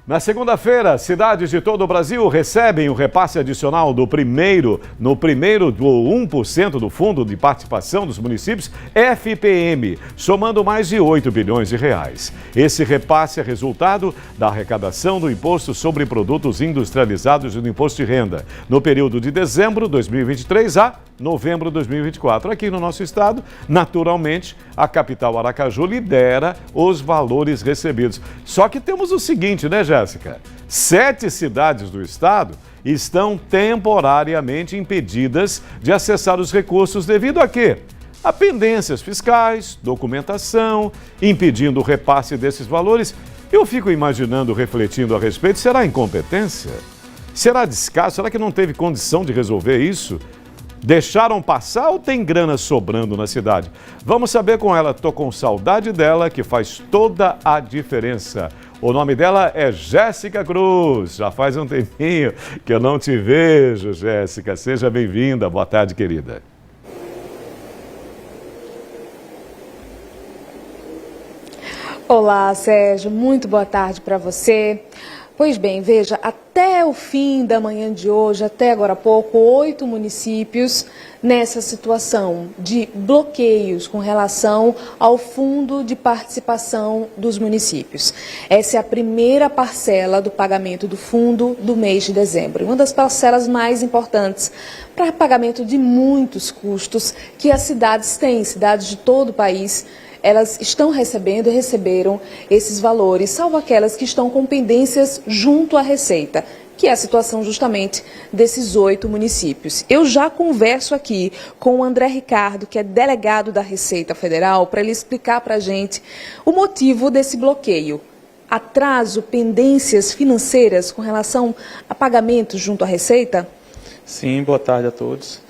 Na segunda-feira, cidades de todo o Brasil recebem o repasse adicional no primeiro do 1% do Fundo de Participação dos Municípios, FPM, somando mais de 8 bilhões de reais. Esse repasse é resultado da arrecadação do Imposto sobre Produtos Industrializados e do Imposto de Renda, no período de dezembro de 2023 a novembro de 2024. Aqui no nosso estado, naturalmente, a capital Aracaju lidera os valores recebidos. Só que temos o seguinte, né, Jéssica? 7 cidades do estado estão temporariamente impedidas de acessar os recursos devido a quê? A pendências fiscais, documentação, impedindo o repasse desses valores. Eu fico imaginando, refletindo a respeito, será incompetência? Será descaso? Será que não teve condição de resolver isso? Deixaram passar ou tem grana sobrando na cidade? Vamos saber com ela. Tô com saudade dela, que faz toda a diferença. O nome dela é Jéssica Cruz. Já faz um tempinho que eu não te vejo, Jéssica. Seja bem-vinda. Boa tarde, querida. Olá, Sérgio. Muito boa tarde para você. Pois bem, veja, até o fim da manhã de hoje, até agora há pouco, 8 municípios nessa situação de bloqueios com relação ao Fundo de Participação dos Municípios. Essa é a primeira parcela do pagamento do fundo do mês de dezembro, uma das parcelas mais importantes para pagamento de muitos custos que as cidades têm, cidades de todo o país. Elas estão recebendo e receberam esses valores, salvo aquelas que estão com pendências junto à Receita, que é a situação justamente desses 8 municípios. Eu já converso aqui com o André Ricardo, que é delegado da Receita Federal, para ele explicar para a gente o motivo desse bloqueio. Atraso, pendências financeiras com relação a pagamentos junto à Receita? Sim, boa tarde a todos.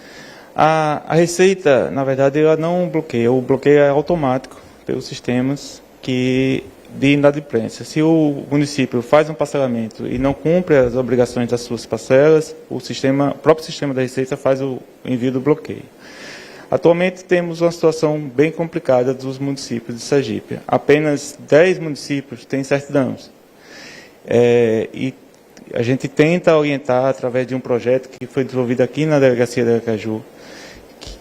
A Receita, na verdade, ela não bloqueia, o bloqueio é automático pelos sistemas de inadimplência. Se o município faz um parcelamento e não cumpre as obrigações das suas parcelas, o próprio sistema da Receita faz o envio do bloqueio. Atualmente temos uma situação bem complicada dos municípios de Sergipe. Apenas 10 municípios têm certidões. E a gente tenta orientar através de um projeto que foi desenvolvido aqui na Delegacia de Aracaju,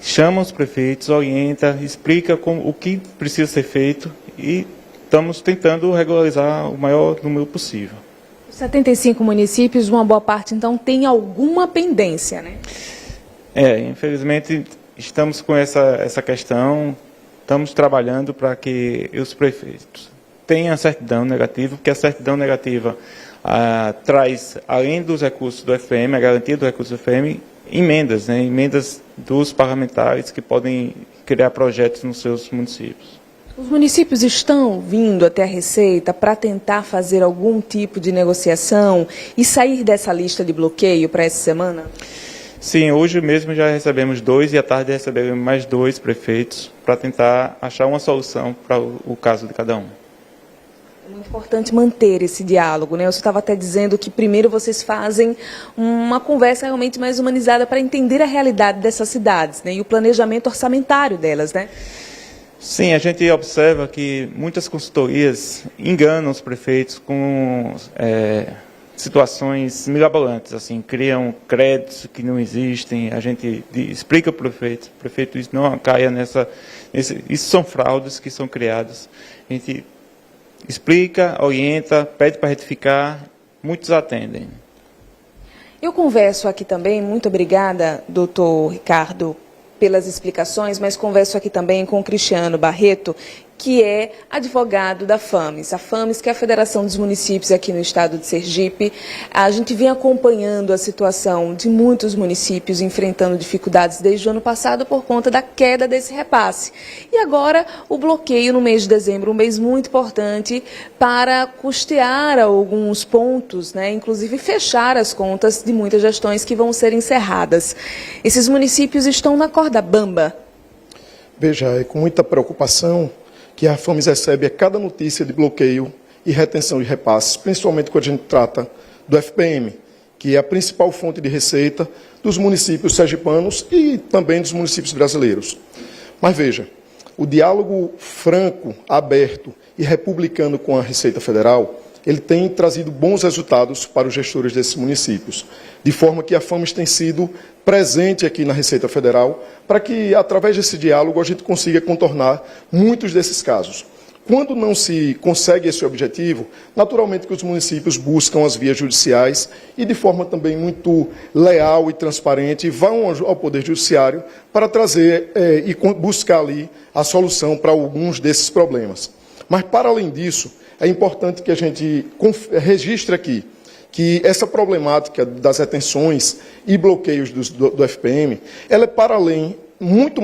chama os prefeitos, orienta, explica o que precisa ser feito e estamos tentando regularizar o maior número possível. 75 municípios, uma boa parte, então, tem alguma pendência, né? Infelizmente, estamos com essa questão, estamos trabalhando para que os prefeitos tenham a certidão negativa, porque a certidão negativa traz, além dos recursos do FPM, a garantia do recurso do FPM, emendas, né? Emendas dos parlamentares que podem criar projetos nos seus municípios. Os municípios estão vindo até a Receita para tentar fazer algum tipo de negociação e sair dessa lista de bloqueio para essa semana? Sim, hoje mesmo já recebemos 2 e à tarde receberemos mais 2 prefeitos para tentar achar uma solução para o caso de cada um. É muito importante manter esse diálogo, né? Eu estava até dizendo que primeiro vocês fazem uma conversa realmente mais humanizada para entender a realidade dessas cidades, né? E o planejamento orçamentário delas, né? Sim, a gente observa que muitas consultorias enganam os prefeitos com situações mirabolantes, assim, criam créditos que não existem, a gente explica para o prefeito isso não caia isso são fraudes que são criadas, a gente explica, orienta, pede para retificar, muitos atendem. Eu converso aqui também, muito obrigada, doutor Ricardo, pelas explicações, mas converso aqui também com o Cristiano Barreto, que é advogado da FAMES. A FAMES, que é a Federação dos Municípios aqui no estado de Sergipe. A gente vem acompanhando a situação de muitos municípios enfrentando dificuldades desde o ano passado por conta da queda desse repasse. E agora o bloqueio no mês de dezembro, um mês muito importante para custear alguns pontos, né? Inclusive fechar as contas de muitas gestões que vão ser encerradas. Esses municípios estão na corda bamba. Veja, é com muita preocupação que a FAMES recebe a cada notícia de bloqueio e retenção de repasses, principalmente quando a gente trata do FPM, que é a principal fonte de receita dos municípios sergipanos e também dos municípios brasileiros. Mas veja, o diálogo franco, aberto e republicano com a Receita Federal, ele tem trazido bons resultados para os gestores desses municípios, de forma que a FAMES tem sido presente aqui na Receita Federal, para que, através desse diálogo, a gente consiga contornar muitos desses casos. Quando não se consegue esse objetivo, naturalmente que os municípios buscam as vias judiciais e, de forma também muito leal e transparente, vão ao Poder Judiciário para trazer e buscar ali a solução para alguns desses problemas. Mas, para além disso, é importante que a gente registre aqui que essa problemática das retenções e bloqueios do FPM, ela é para além muito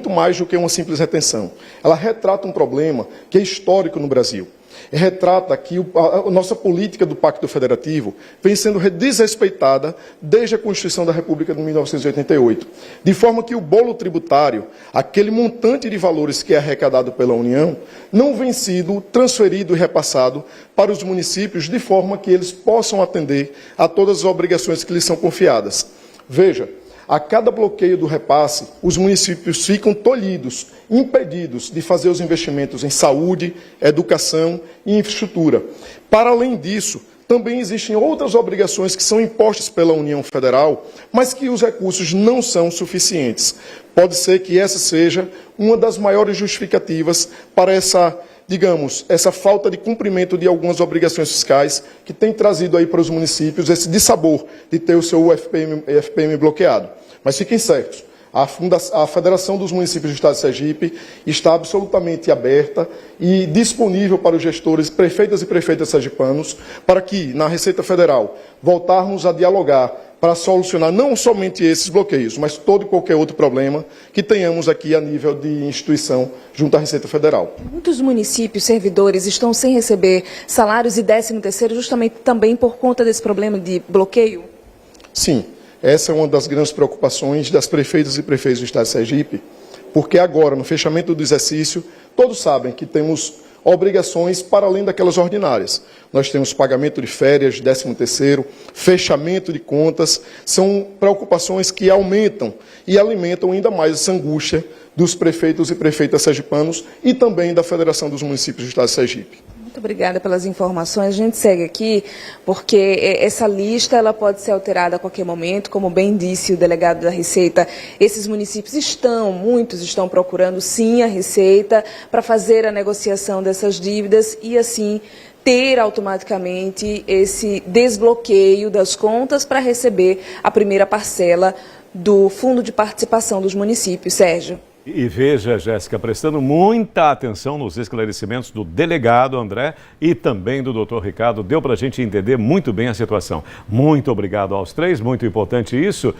mais do que uma simples retenção. Ela retrata um problema que é histórico no Brasil. Retrata que a nossa política do Pacto Federativo vem sendo desrespeitada desde a Constituição da República de 1988, de forma que o bolo tributário, aquele montante de valores que é arrecadado pela União, não vem sido transferido e repassado para os municípios de forma que eles possam atender a todas as obrigações que lhes são confiadas. Veja, a cada bloqueio do repasse, os municípios ficam tolhidos, impedidos de fazer os investimentos em saúde, educação e infraestrutura. Para além disso, também existem outras obrigações que são impostas pela União Federal, mas que os recursos não são suficientes. Pode ser que essa seja uma das maiores justificativas para essa falta de cumprimento de algumas obrigações fiscais que tem trazido aí para os municípios esse dissabor de ter o seu FPM bloqueado. Mas fiquem certos, a Federação dos Municípios do Estado de Sergipe está absolutamente aberta e disponível para os gestores, prefeitas e prefeitas sergipanos, para que, na Receita Federal, voltarmos a dialogar para solucionar não somente esses bloqueios, mas todo e qualquer outro problema que tenhamos aqui a nível de instituição junto à Receita Federal. Muitos municípios, servidores, estão sem receber salários e 13º justamente também por conta desse problema de bloqueio? Sim, essa é uma das grandes preocupações das prefeitas e prefeitos do Estado de Sergipe, porque agora, no fechamento do exercício, todos sabem que temos obrigações para além daquelas ordinárias. Nós temos pagamento de férias, 13º, fechamento de contas, são preocupações que aumentam e alimentam ainda mais essa angústia dos prefeitos e prefeitas sergipanos e também da Federação dos Municípios do Estado de Sergipe. Muito obrigada pelas informações. A gente segue aqui porque essa lista ela pode ser alterada a qualquer momento. Como bem disse o delegado da Receita, esses municípios muitos estão procurando sim a Receita para fazer a negociação dessas dívidas e assim ter automaticamente esse desbloqueio das contas para receber a primeira parcela do Fundo de Participação dos Municípios. Sérgio. E veja, Jéssica, prestando muita atenção nos esclarecimentos do delegado André e também do doutor Ricardo, deu para a gente entender muito bem a situação. Muito obrigado aos três, muito importante isso.